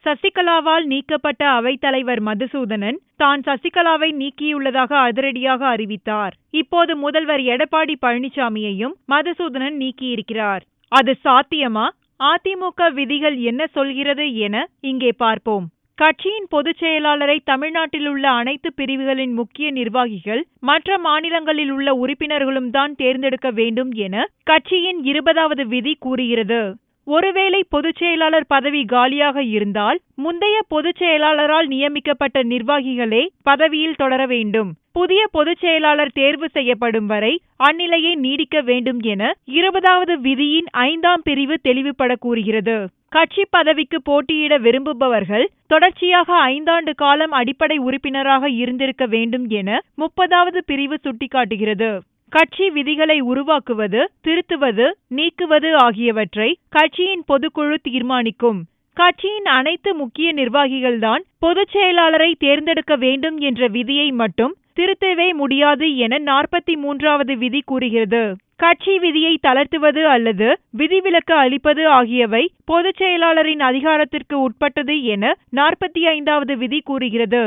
சசிகலாவால் நீக்கப்பட்ட அவைத்தலைவர் மதுசூதனன் தான் சசிகலாவை நீக்கியுள்ளதாக அதிரடியாக அறிவித்தார். இப்போது முதல்வர் எடப்பாடி பழனிசாமியையும் மதுசூதனன் நீக்கியிருக்கிறார். அது சாத்தியமா? அதிமுக விதிகள் என்ன சொல்கிறது என இங்கே பார்ப்போம். கட்சியின் பொதுச் செயலாளரை தமிழ்நாட்டில் உள்ள அனைத்து பிரிவுகளின் முக்கிய நிர்வாகிகள் மற்ற மாநிலங்களில் உள்ள உறுப்பினர்களும் தான் தேர்ந்தெடுக்க வேண்டும் என கட்சியின் 20வது விதி கூறுகிறது. ஒருவேளை பொதுச் செயலாளர் பதவி காலியாக இருந்தால் முந்தைய பொதுச் செயலாளரால் நியமிக்கப்பட்ட நிர்வாகிகளே பதவியில் தொடர வேண்டும். புதிய பொதுச் செயலாளர் தேர்வு செய்யப்படும் வரை அந்நிலையை நீடிக்க வேண்டும் என 20வது விதியின் 5ஆம் பிரிவு தெளிவுபட கூறுகிறது. கட்சி பதவிக்கு போட்டியிட விரும்புபவர்கள் தொடர்ச்சியாக 5 ஆண்டு காலம் அடிப்படை உறுப்பினராக இருந்திருக்க வேண்டும் என 30வது பிரிவு சுட்டிக்காட்டுகிறது. கட்சி விதிகளை உருவாக்குவது, திருத்துவது, நீக்குவது ஆகியவற்றை கட்சியின் பொதுக்குழு தீர்மானிக்கும். கட்சியின் அனைத்து முக்கிய நிர்வாகிகள்தான் பொதுச் செயலாளரை தேர்ந்தெடுக்க வேண்டும் என்ற விதியை மட்டும் திருத்தவே முடியாது என 43வது விதி கூறுகிறது. கட்சி விதியை தளர்த்துவது அல்லது விதிவிலக்கு அளிப்பது ஆகியவை பொதுச் செயலாளரின் அதிகாரத்திற்கு உட்பட்டது என 45வது விதி கூறுகிறது.